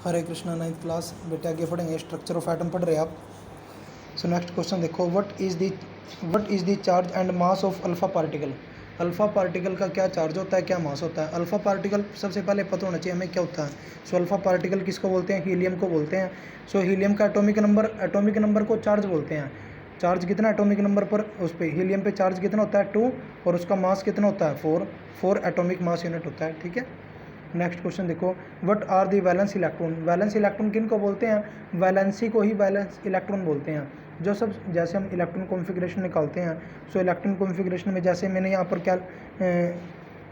हरे Krishna ninth class बेटे आगे पढ़ेंगे स्ट्रक्चर ऑफ एटम पढ़ रहे हैं आप। सो नेक्स्ट क्वेश्चन देखो, what is the charge and mass of alpha particle. Alpha particle का क्या चार्ज होता है, क्या मास होता है। अल्फा पार्टिकल सबसे पहले पता होना चाहिए हमें क्या होता है। सो अल्फा पार्टिकल किसको बोलते हैं, हीलियम को बोलते हैं। सो हीलियम का एटॉमिक नंबर को चार्ज बोलते हैं। चार्ज कितना एटॉमिक नंबर पर, उस पर हीलियम पे चार्ज कितना होता है 2, और उसका मास कितना होता है 4 एटॉमिक मास यूनिट होता है। ठीक है, नेक्स्ट क्वेश्चन देखो, what are the valence electron. Valence electron किन को बोलते हैं, वैलेंसी को ही वैलेंस इलेक्ट्रॉन बोलते हैं। जो सब जैसे हम इलेक्ट्रॉन कॉन्फ़िगरेशन निकालते हैं, सो इलेक्ट्रॉन कॉन्फ़िगरेशन में जैसे मैंने यहाँ पर क्या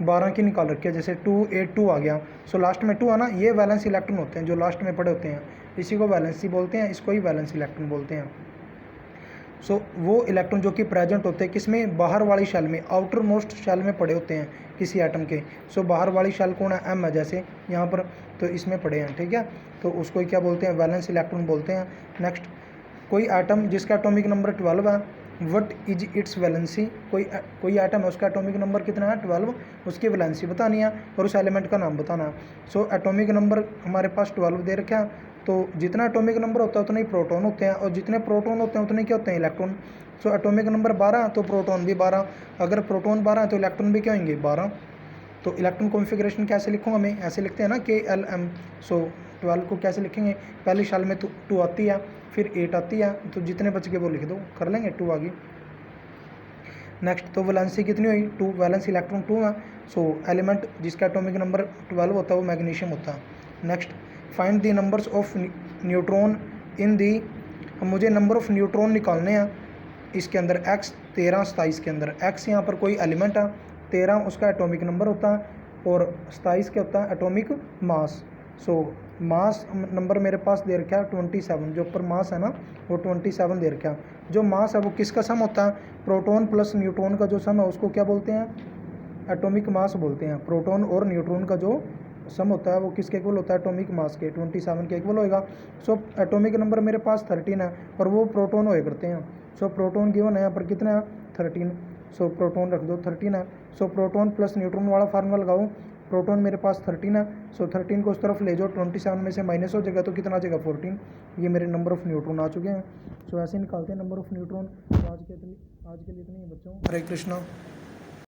12 की निकाल रखी है, जैसे 2 8 2 आ गया। सो लास्ट में 2 आना, ये वैलेंस इलेक्ट्रॉन होते हैं जो लास्ट में पड़े होते हैं, इसी को वैलेंसी बोलते हैं, इसको ही वैलेंस इलेक्ट्रॉन बोलते हैं। सो वो इलेक्ट्रॉन जो कि प्रेजेंट होते हैं किसमें, बाहर वाली शेल में, आउटर मोस्ट शेल में पड़े होते हैं किसी एटम के। सो बाहर वाली शेल कौन है, एम है, जैसे यहाँ पर तो इसमें पड़े हैं। ठीक है, तो उसको क्या बोलते हैं, वैलेंस इलेक्ट्रॉन बोलते हैं। नेक्स्ट, कोई एटम जिसका एटॉमिक नंबर 12 है, व्हाट इज इट्स वैलेंसी। कोई एटम है, उसका एटॉमिक नंबर कितना है 12, उसकी वैलेंसी बतानी है और उस एलिमेंट का नाम बताना है। सो एटॉमिक नंबर हमारे पास 12 दे रखा है, तो जितना एटॉमिक नंबर होता है उतने ही प्रोटॉन होते हैं, और जितने प्रोटॉन होते हैं उतने क्या होते हैं, इलेक्ट्रॉन। सो एटॉमिक नंबर 12 तो प्रोटॉन भी 12, अगर प्रोटॉन 12 है तो इलेक्ट्रॉन भी क्या होंगे 12। तो इलेक्ट्रॉन कॉन्फ़िगरेशन कैसे लिखूँगा मैं, ऐसे लिखते हैं ना KLM। सो 12 को कैसे लिखेंगे, पहली साल में 2 आती है, फिर 8 आती है, तो जितने बच के वो लिख दो, कर लेंगे 2 आ गई। नेक्स्ट, तो वैलेंसी कितनी हुई 2, वैलेंस इलेक्ट्रॉन 2 है। सो एलिमेंट जिसका एटॉमिक नंबर 12 होता है वो मैग्नीशियम होता है। Next, find the numbers of neutron in the. मुझे नंबर ऑफ न्यूट्रॉन निकालने हैं इसके अंदर, x 13 27 के अंदर। x यहाँ पर कोई एलिमेंट है, 13 उसका एटॉमिक नंबर होता है, और 27 क्या होता है, एटॉमिक मास। सो मास नंबर मेरे पास दे रखा है 27, जो ऊपर मास है ना वो 27 दे रखा है। जो मास है वो किसका सम होता है, प्रोटॉन प्लस न्यूट्रॉन का जो सम है उसको क्या बोलते हैं, एटॉमिक मास बोलते हैं। प्रोटॉन और न्यूट्रॉन का जो सम होता है वो किसके इक्वल होता है, एटॉमिक मास के 27 के इक्वल होएगा। सो एटॉमिक नंबर मेरे पास 13 है, और वो प्रोटॉन होए करते हैं। सो प्रोटॉन गिवन है यहाँ पर कितना है 13, सो प्रोटॉन रख दो 13 है। सो प्रोटॉन प्लस न्यूट्रॉन वाला फार्मूला लगाओ, प्रोटॉन मेरे पास 13 है, सो 13 को उस तरफ ले जाओ, 27 में से माइनस हो जाएगा तो कितना आ जाएगा 14। ये मेरे नंबर ऑफ़ न्यूट्रॉन आ चुके हैं। सो ऐसे निकालते हैं नंबर ऑफ़ न्यूट्रॉन। तो आज के लिए इतनी बच्चों, हरे कृष्णा।